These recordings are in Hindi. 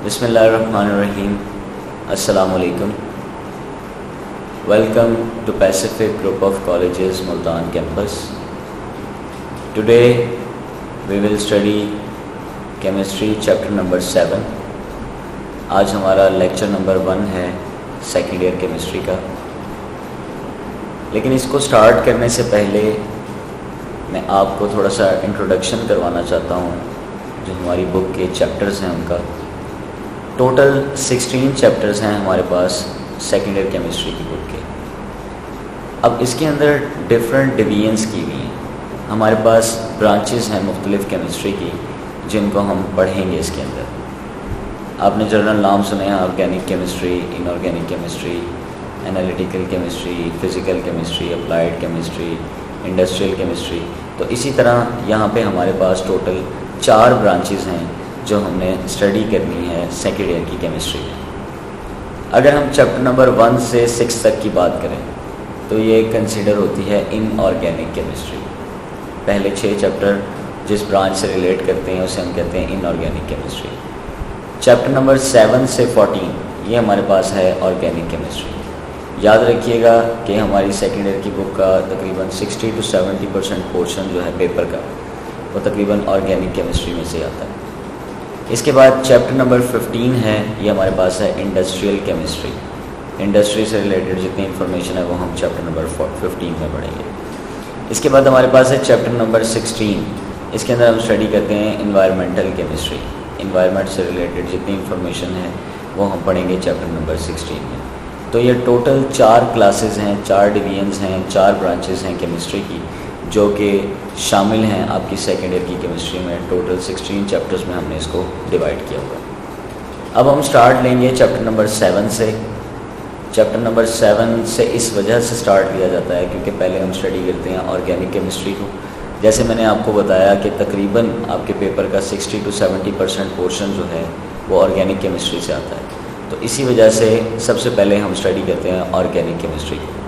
Bismillahirrahmanirrahim. Assalamu alaikum. Welcome to Pacific Group of Colleges Multan campus. Today we will study chemistry chapter number 7. आज हमारा लेक्चर नंबर 1 है सेकेंड ईयर केमिस्ट्री का। लेकिन इसको स्टार्ट करने से पहले मैं आपको थोड़ा सा इंट्रोडक्शन करवाना चाहता हूँ जो हमारी बुक के चैप्टर्स हैं उनका। टोटल 16 चैप्टर्स हैं हमारे पास सेकेंड ईयर केमिस्ट्री की बुक के। अब इसके अंदर डिफरेंट डिवीजन्स की हुई हैं। हमारे पास ब्रांचेस हैं मुख्तलिफ केमिस्ट्री की जिनको हम पढ़ेंगे इसके अंदर। आपने जनरल नाम सुने हैं, organic chemistry, inorganic chemistry, analytical chemistry, physical chemistry, applied chemistry, industrial chemistry. तो इसी तरह यहाँ पे हमारे पास टोटल 4 ब्रांचेस हैं जो हमने स्टडी करनी है सेकेंड ईयर की केमिस्ट्री में। अगर हम चैप्टर नंबर 1 से 6 तक की बात करें तो ये कंसिडर होती है इनऑर्गेनिक केमिस्ट्री। पहले 6 चैप्टर जिस ब्रांच से रिलेट करते हैं उसे हम कहते हैं इनऑर्गेनिक केमिस्ट्री। चैप्टर नंबर 7 से 14 ये हमारे पास है ऑर्गेनिक केमिस्ट्री। याद रखिएगा कि हमारी सेकेंड ईयर की बुक का तकरीबन 60 to 70% पोर्शन जो है पेपर का वो तकरीबन ऑर्गेनिक केमिस्ट्री में से आता है। इसके बाद चैप्टर नंबर 15 है, ये हमारे पास है इंडस्ट्रियल केमिस्ट्री। इंडस्ट्री से रिलेटेड जितनी इन्फॉर्मेशन है वो हम चैप्टर नंबर 15 में पढ़ेंगे। इसके बाद हमारे पास है चैप्टर नंबर 16। इसके अंदर हम स्टडी करते हैं इन्वायरमेंटल केमिस्ट्री। इन्वायरमेंट से रिलेटेड जितनी इन्फॉर्मेशन है वो हम पढ़ेंगे चैप्टर नंबर 16 में। तो ये टोटल 4 क्लासेस हैं, 4 डिवीजन्स हैं, 4 ब्रांचेस हैं केमिस्ट्री की जो कि शामिल हैं आपकी सेकेंड ईयर की केमिस्ट्री में। टोटल 16 चैप्टर्स में हमने इसको डिवाइड किया हुआ है। अब हम स्टार्ट लेंगे चैप्टर नंबर 7 से। चैप्टर नंबर 7 से इस वजह से स्टार्ट लिया जाता है क्योंकि पहले हम स्टडी करते हैं ऑर्गेनिक केमिस्ट्री को। जैसे मैंने आपको बताया कि तकरीबन आपके पेपर का 60 to 70% पोर्शन जो है वो ऑर्गेनिक केमिस्ट्री से आता है। तो इसी वजह से सबसे पहले हम स्टडी करते हैं ऑर्गेनिक केमिस्ट्री को।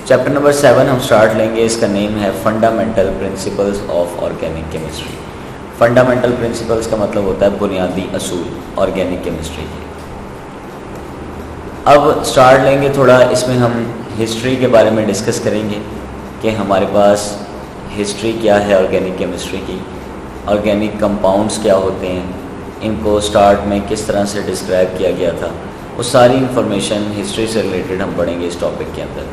चैप्टर नंबर 7 हम स्टार्ट लेंगे। इसका नेम है fundamental principles of organic chemistry. Fundamental principles का मतलब होता है बुनियादी असूल ऑर्गेनिक केमिस्ट्री के। अब स्टार्ट लेंगे थोड़ा, इसमें हम हिस्ट्री के बारे में डिस्कस करेंगे कि हमारे पास हिस्ट्री क्या है ऑर्गेनिक केमिस्ट्री की, ऑर्गेनिक कंपाउंड्स क्या होते हैं, इनको स्टार्ट में किस तरह से डिस्क्राइब किया गया था, वो सारी इंफॉर्मेशन हिस्ट्री से रिलेटेड हम पढ़ेंगे इस टॉपिक के अंदर।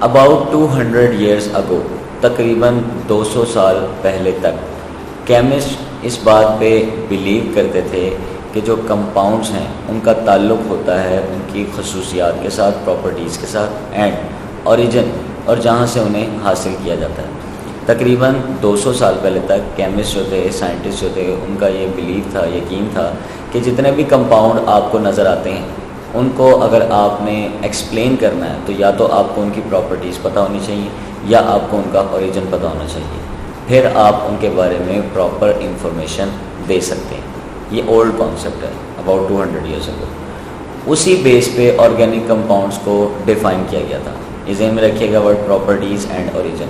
अबाउट 200 years ago, तकरीबन 200 साल पहले तक केमिस्ट इस बात पे बिलीव करते थे कि जो कंपाउंड्स हैं उनका ताल्लुक़ होता है उनकी खसूसियात के साथ, प्रॉपर्टीज़ के साथ एंड ओरिजिन और जहाँ से उन्हें हासिल किया जाता है। तकरीबन 200 साल पहले तक केमिस्ट जो थे, साइंटिस्ट जो थे, उनका ये बिलीव था, यकीन था कि जितने भी कंपाउंड आपको नज़र आते हैं उनको अगर आपने एक्सप्लेन करना है तो या तो आपको उनकी प्रॉपर्टीज़ पता होनी चाहिए या आपको उनका ओरिजिन पता होना चाहिए, फिर आप उनके बारे में प्रॉपर इंफॉर्मेशन दे सकते हैं। ये ओल्ड कॉन्सेप्ट है, अबाउट 200 years ago। उसी बेस पे ऑर्गेनिक कंपाउंड्स को डिफ़ाइन किया गया था। इस में रखिएगा वर्ड प्रॉपर्टीज़ एंड ओरिजिन।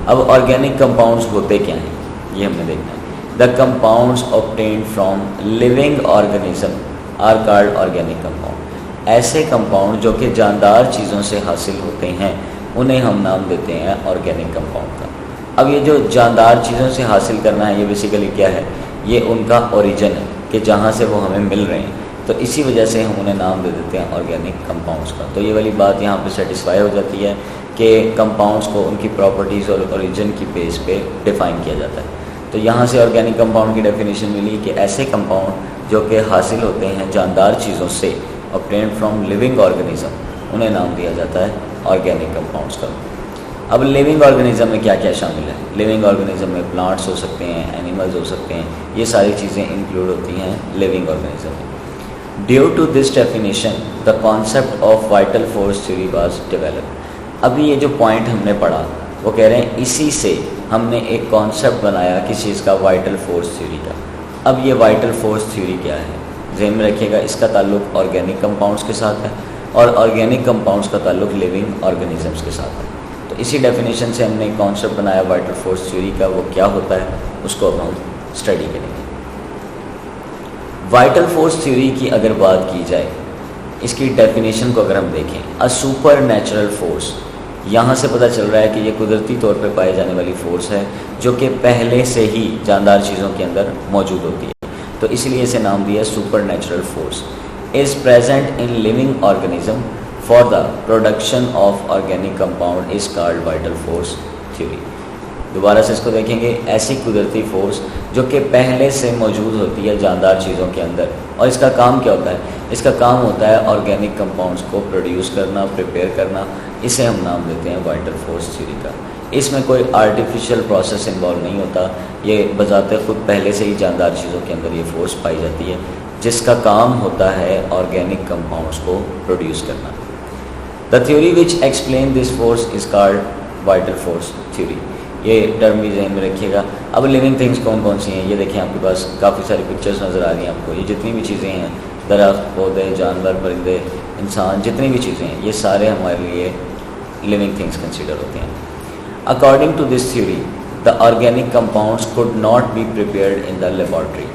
अब ऑर्गेनिक कंपाउंड्स होते क्या हैं ये हमने देखना है। The compounds obtained from living organism are called organic compound. ऐसे कंपाउंड जो कि जानदार चीज़ों से हासिल होते हैं उन्हें हम नाम देते हैं ऑर्गेनिक कंपाउंड का। अब ये जो जानदार चीज़ों से हासिल करना है ये बेसिकली क्या है, ये उनका ओरिजिन है कि जहाँ से वो हमें मिल रहे हैं। तो इसी वजह से हम उन्हें नाम दे देते हैं ऑर्गेनिक कंपाउंड्स का। तो ये वाली बात यहाँ पे सेटिस्फाई हो जाती है कि कंपाउंड्स को उनकी प्रॉपर्टीज़ और ओरिजिन की बेस पे डिफ़ाइन किया जाता है। तो यहाँ से ऑर्गेनिक कंपाउंड की डेफिनेशन मिली कि ऐसे कंपाउंड जो कि हासिल होते हैं जानदार चीज़ों से, ऑब्टेन्ड फ्रॉम लिविंग ऑर्गेनिज्म, उन्हें नाम दिया जाता है ऑर्गेनिक कंपाउंड्स का। अब लिविंग ऑर्गेनिज्म में क्या क्या शामिल है? लिविंग ऑर्गेनिज्म में प्लांट्स हो सकते हैं, एनिमल्स हो सकते हैं, ये सारी चीज़ें इंक्लूड होती हैं लिविंग ऑर्गेनिज्म में। Due to this definition the concept of vital force theory was developed. अभी ये जो पॉइंट हमने पढ़ा वो कह रहे हैं इसी से हमने एक कॉन्सेप्ट बनाया किस चीज़ का, वाइटल फोर्स थ्योरी का। अब ये वाइटल फोर्स थ्योरी क्या है ज़हन में रखिएगा। इसका ताल्लुक़ ऑर्गेनिक कंपाउंड्स के साथ है और ऑर्गेनिक कंपाउंड्स का ताल्लुक़ लिविंग ऑर्गेनिजम्स के साथ है। तो इसी डेफिनेशन से हमने एक कॉन्सेप्ट बनाया वाइटल फोर्स थ्योरी का। वो क्या होता है उसको अब हम स्टडी करेंगे। वाइटल फोर्स थ्योरी की अगर बात की जाए, इसकी डेफिनेशन को अगर हम देखें, अ सुपर नेचुरल फोर्स, यहाँ से पता चल रहा है कि ये कुदरती तौर पे पाई जाने वाली फ़ोर्स है जो कि पहले से ही जानदार चीज़ों के अंदर मौजूद होती है, तो इसलिए इसे नाम दिया super natural force. Is present in living organism for the production of organic compound is called vital force theory. दोबारा से इसको देखेंगे, ऐसी कुदरती फोर्स जो कि पहले से मौजूद होती है जानदार चीज़ों के अंदर, और इसका काम क्या होता है? इसका काम होता है ऑर्गेनिक कंपाउंड्स को प्रोड्यूस करना, प्रिपेयर करना। इसे हम नाम देते हैं वाइटल फोर्स थ्योरी का। इसमें कोई आर्टिफिशियल प्रोसेस इन्वॉल्व नहीं होता, ये बजाते खुद पहले से ही जानदार चीज़ों के अंदर ये फोर्स पाई जाती है, जिसका काम होता है ऑर्गेनिक कंपाउंड्स को प्रोड्यूस करना। The theory which explain this force is called vital force theory. ये टर्म भी ध्यान में रखिएगा। अब लिविंग थिंग्स कौन कौन सी हैं, ये देखिए आपके पास काफ़ी सारी पिक्चर्स नज़र आ रही हैं आपको। ये जितनी भी चीज़ें हैं, दरख्त, पौधे, जानवर, परिंदे, इंसान, जितनी भी चीज़ें हैं, ये सारे हमारे लिए लिविंग थिंग्स कंसिडर होते हैं। According to this theory the organic compounds could not be prepared in the laboratory.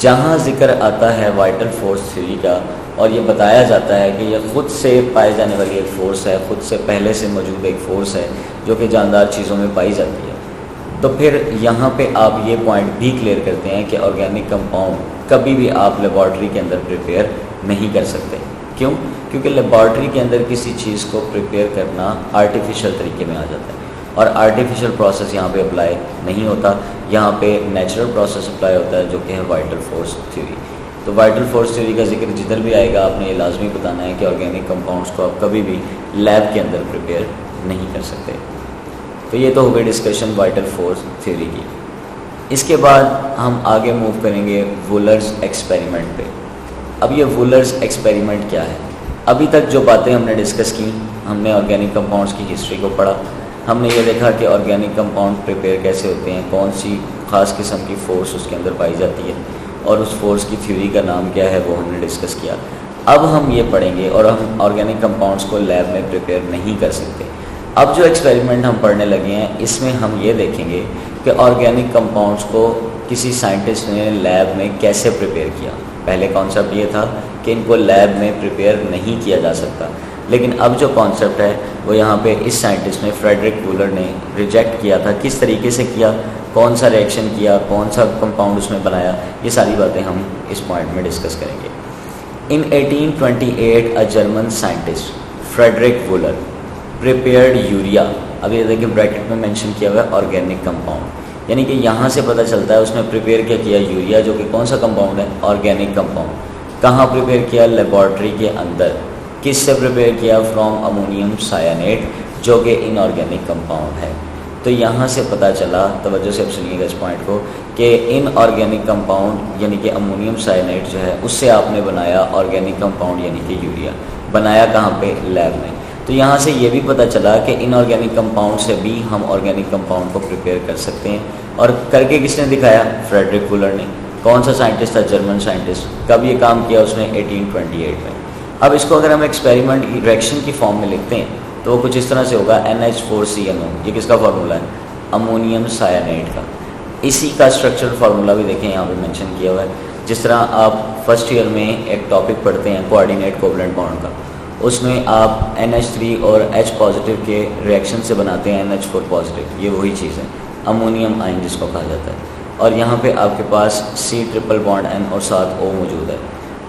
जहाँ जिक्र आता है वाइटल फोर्स थ्योरी का और ये बताया जाता है कि यह खुद से पाई जाने वाली एक फ़ोर्स है, खुद से पहले से मौजूद एक फ़ोर्स है जो कि जानदार चीज़ों में पाई जाती है, तो फिर यहाँ पे आप ये पॉइंट भी क्लियर करते हैं कि ऑर्गेनिक कंपाउंड कभी भी आप लेबॉर्ट्री के अंदर प्रिपेयर नहीं कर सकते। क्यों? क्योंकि लेबॉर्ट्री के अंदर किसी चीज़ को प्रिपेयर करना आर्टिफिशियल तरीके में आ जाता है और आर्टिफिशियल प्रोसेस यहाँ पे अप्लाई नहीं होता, यहाँ पे नेचुरल प्रोसेस अप्लाई होता है जो कि है वाइटल फोर्स थ्योरी। तो वाइटल फोर्स थ्योरी का जिक्र जिधर भी आएगा आपने ये लाजमी बताना है कि ऑर्गेनिक कंपाउंड्स को आप कभी भी लैब के अंदर प्रिपेयर नहीं कर सकते। तो ये तो हो गई डिस्कशन वाइटल फोर्स थ्योरी की। इसके बाद हम आगे मूव करेंगे वुलर्स एक्सपेरिमेंट पे। अब ये वुलर्स एक्सपेरिमेंट क्या है? अभी तक जो बातें हमने डिस्कस की, हमने ऑर्गेनिक कंपाउंड्स की हिस्ट्री को पढ़ा, हमने ये देखा कि ऑर्गेनिक कंपाउंड प्रिपेयर कैसे होते हैं, कौन सी ख़ास किस्म की फ़ोर्स उसके अंदर पाई जाती है और उस फोर्स की थ्योरी का नाम क्या है वो हमने डिस्कस किया। अब हम ये पढ़ेंगे और हम ऑर्गेनिक कंपाउंड्स को लैब में प्रिपेयर नहीं कर सकते। अब जो एक्सपेरिमेंट हम पढ़ने लगे हैं इसमें हम ये देखेंगे कि ऑर्गेनिक कंपाउंड्स को किसी साइंटिस्ट ने लैब में कैसे प्रिपेयर किया। पहले कॉन्सेप्ट ये था कि इनको लैब में प्रिपेयर नहीं किया जा सकता, लेकिन अब जो कॉन्सेप्ट है वो यहाँ पे इस साइंटिस्ट ने, फ्रेडरिक वुलर ने रिजेक्ट किया था। किस तरीके से किया, कौन सा रिएक्शन किया, कौन सा कंपाउंड उसमें बनाया, ये सारी बातें हम इस पॉइंट में डिस्कस करेंगे। In 1828 a German scientist Friedrich Wohler prepared urea. अब ये देखिए ब्रैकेट में मेंशन किया हुआ है ऑर्गेनिक कंपाउंड, यानी कि यहाँ से पता चलता है उसने प्रिपेयर क्या किया, यूरिया, जो कि कौन सा कंपाउंड है, ऑर्गेनिक कंपाउंड। कहाँ प्रिपेयर किया? लेबॉर्ट्री के अंदर। किससे प्रिपेयर किया? फ्रॉम अमोनियम साइनाइड, जो कि इनऑर्गेनिक कंपाउंड है। तो यहाँ से पता चला, तवज्जो से अब सुनिएगा इस पॉइंट को, कि इनऑर्गेनिक कंपाउंड यानी कि अमोनियम साइनाइड जो है उससे आपने बनाया ऑर्गेनिक कंपाउंड यानी कि यूरिया। बनाया कहाँ पे? लैब में। तो यहाँ से ये भी पता चला कि इनऑर्गेनिक कंपाउंड से भी हम ऑर्गेनिक कंपाउंड को प्रिपेयर कर सकते हैं। और करके किसने दिखाया? फ्रेडरिक वुलर ने। कौन सा साइंटिस्ट था? German scientist. कब ये काम किया उसने? 1828 में। अब इसको अगर हम एक्सपेरिमेंट की रिएक्शन की फॉर्म में लिखते हैं तो वो कुछ इस तरह से होगा, NH4CnO। ये किसका फार्मूला है? अमोनियम साइनाइड का। इसी का स्ट्रक्चरल फार्मूला भी देखें यहाँ पे मेंशन किया हुआ है। जिस तरह आप फर्स्ट ईयर में एक टॉपिक पढ़ते हैं कोऑर्डिनेट कोवलेंट बॉन्ड का, उसमें आप NH3 और H पॉजिटिव के रिएक्शन से बनाते हैं NH4 पॉजिटिव। ये वही चीज़ है, अमोनियम आयन जिसको कहा जाता है। और यहाँ पे आपके पास C ट्रिपल बॉन्ड N और साथ O मौजूद है।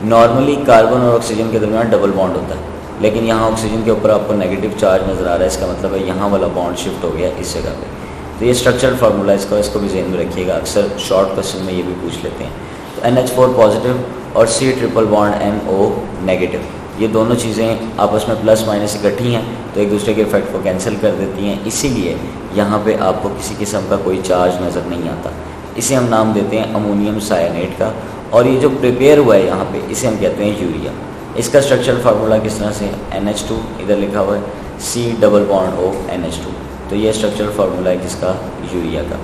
नॉर्मली कार्बन और ऑक्सीजन के दरमियान डबल बॉन्ड होता है, लेकिन यहाँ ऑक्सीजन के ऊपर आपको नेगेटिव चार्ज नज़र आ रहा है, इसका मतलब है यहाँ वाला बॉन्ड शिफ्ट हो गया इस जगह पे। तो ये स्ट्रक्चरल फार्मूला इसको भी ज़हन में रखिएगा, अक्सर शॉर्ट क्वेश्चन में ये भी पूछ लेते हैं। तो NH4 पॉजिटिव और C triple bond NO negative, ये दोनों चीज़ें आपस में प्लस माइनस इकट्ठी हैं तो एक दूसरे के इफेक्ट को कैंसिल कर देती हैं, इसीलिए यहाँ पे आपको किसी किस्म का कोई चार्ज नज़र नहीं आता। इसे हम नाम देते हैं अमोनियम साइनाइड का। और ये जो प्रिपेयर हुआ है यहाँ पे, इसे हम कहते हैं यूरिया। इसका स्ट्रक्चरल फार्मूला किस तरह से? NH2 इधर लिखा हुआ है, C double bond O NH2। तो ये स्ट्रक्चरल फार्मूला है किसका? यूरिया का।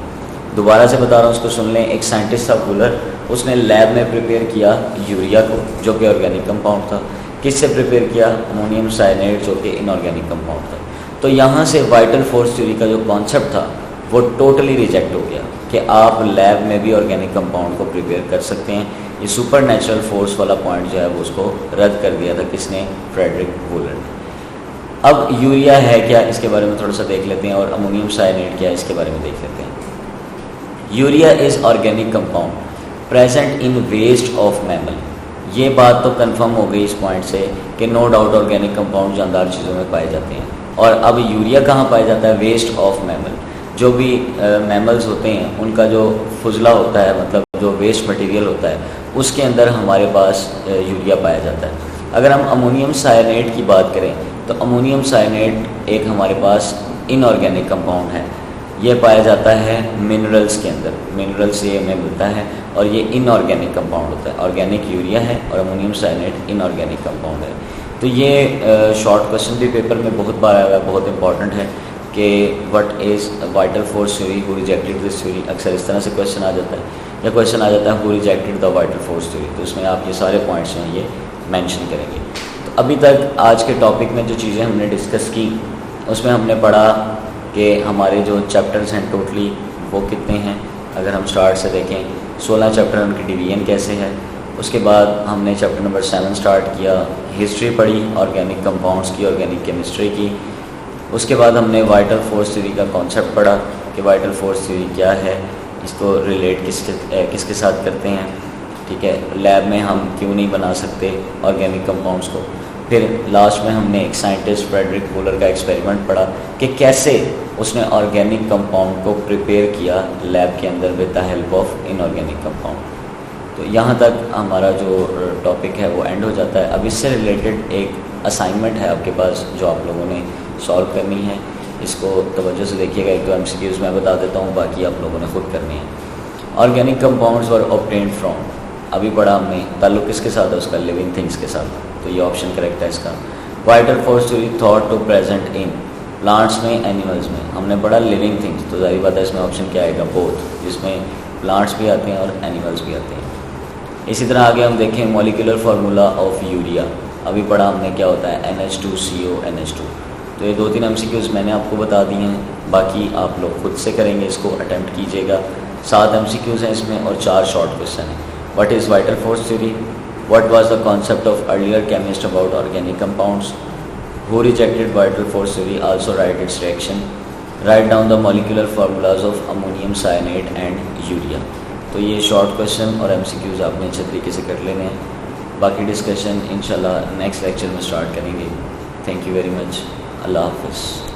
दोबारा से बता रहा हूँ, उसको सुन लें। एक साइंटिस्ट था वुलर, उसने लैब में प्रिपेयर किया यूरिया को, जो कि ऑर्गेनिक कंपाउंड था। किससे प्रिपेयर किया? अमोनियम साइनाइड, जो कि इनऑर्गेनिक कंपाउंड था। तो यहाँ से वाइटल फोर्स थ्योरी का जो कॉन्सेप्ट था वो टोटली रिजेक्ट हो गया कि आप लैब में भी ऑर्गेनिक कंपाउंड को प्रिपेयर कर सकते हैं। ये सुपर नेचुरल फोर्स वाला पॉइंट जो है वो उसको रद्द कर दिया था किसने, फ्रेडरिक वूलर ने। अब यूरिया है क्या, इसके बारे में थोड़ा सा देख लेते हैं, और अमोनियम साइनाइड क्या है इसके बारे में देख लेते हैं। Urea is organic compound present in waste of mammal. ये बात तो कंफर्म हो गई इस पॉइंट से कि नो डाउट ऑर्गेनिक कंपाउंड जानदार चीज़ों में पाए जाते हैं। और अब यूरिया कहाँ पाया जाता है, वेस्ट ऑफ मैमल। जो भी मैमल्स होते हैं उनका जो फुजला होता है, मतलब जो वेस्ट मटेरियल होता है, उसके अंदर हमारे पास यूरिया पाया जाता है। अगर हम अमोनियम साइनाइड की बात करें तो अमोनियम साइनाइड एक हमारे पास इनऑर्गेनिक कंपाउंड है। ये पाया जाता है मिनरल्स के अंदर, मिनरल से हमें मिलता है, और ये इनऑर्गेनिक कंपाउंड होता है। ऑर्गेनिक यूरिया है और अमोनियम साइनाइड इनऑर्गेनिक कंपाउंड है। तो ये शॉर्ट क्वेश्चन भी पेपर में बहुत बार आया, बहुत इंपॉर्टेंट है कि what is vital force theory, who rejected this theory. अक्सर इस तरह से क्वेश्चन आ जाता है, या क्वेश्चन आ जाता है who rejected the vital force theory. तो इसमें आप ये सारे पॉइंट्स हैं ये मेंशन करेंगे। तो अभी तक आज के टॉपिक में जो चीज़ें हमने डिस्कस की उसमें हमने पढ़ा कि हमारे जो चैप्टर्स हैं टोटली वो कितने हैं। अगर हम स्टार्ट से देखें 16 चैप्टर, उनकी डिवीजन कैसे है। उसके बाद हमने चैप्टर नंबर 7 स्टार्ट किया, हिस्ट्री पढ़ी ऑर्गेनिक कंपाउंड्स की, ऑर्गेनिक केमिस्ट्री की। उसके बाद हमने वाइटल फोर्स थ्योरी का कॉन्सेप्ट पढ़ा कि वाइटल फोर्स थ्योरी क्या है, इसको रिलेट किसके साथ करते हैं, ठीक है, लैब में हम क्यों नहीं बना सकते ऑर्गेनिक कंपाउंड्स को। फिर लास्ट में हमने एक साइंटिस्ट फ्रेडरिक वूलर का एक्सपेरिमेंट पढ़ा कि कैसे उसने ऑर्गेनिक कंपाउंड को प्रिपेयर किया लैब के अंदर with the help of inorganic compound. तो यहाँ तक हमारा जो टॉपिक है वो एंड हो जाता है। अब इससे रिलेटेड एक असाइनमेंट है आपके पास जो आप लोगों ने सॉल्व करनी है। इसको तवज्जो से देखिएगा। एक तो एमसीक्यूज़ मैं बता देता हूँ, बाकी आप लोगों ने खुद करनी है। Organic compounds were obtained from, अभी पढ़ा हमने, ताल्लुक किसके साथ है उसका, लिविंग थिंग्स के साथ। तो ये ऑप्शन करेक्ट है इसका। Vital force theory thought to present in plants में, एनिमल्स में। हमने पढ़ा लिविंग थिंग्स, तो जाहिर बात है इसमें ऑप्शन क्या आएगा, बोथ, जिसमें प्लांट्स भी आते हैं और एनिमल्स भी आते हैं। इसी तरह आगे हम देखें मॉलिक्यूलर फार्मूला ऑफ यूरिया। अभी पढ़ा हमने क्या होता है, NH2CO NH2। तो ये 2-3 MCQs मैंने आपको बता दिए हैं, बाकी आप लोग खुद से करेंगे, इसको अटैम्प्ट कीजिएगा। 7 MCQs हैं इसमें और 4 शॉर्ट क्वेश्चन हैं। What is vital force theory, what was the concept of earlier chemist about organic compounds, who rejected vital force theory, also right it's reaction, write down the molecular formulas of ammonium cyanide and urea. तो ये शॉर्ट क्वेश्चन और MCQs आपने अच्छे तरीके से कर लेने हैं। बाकी डिस्कशन इंशाल्लाह नेक्स्ट लेक्चर में स्टार्ट करेंगे। Thank you very much. अल्लाह हाफ़िज़।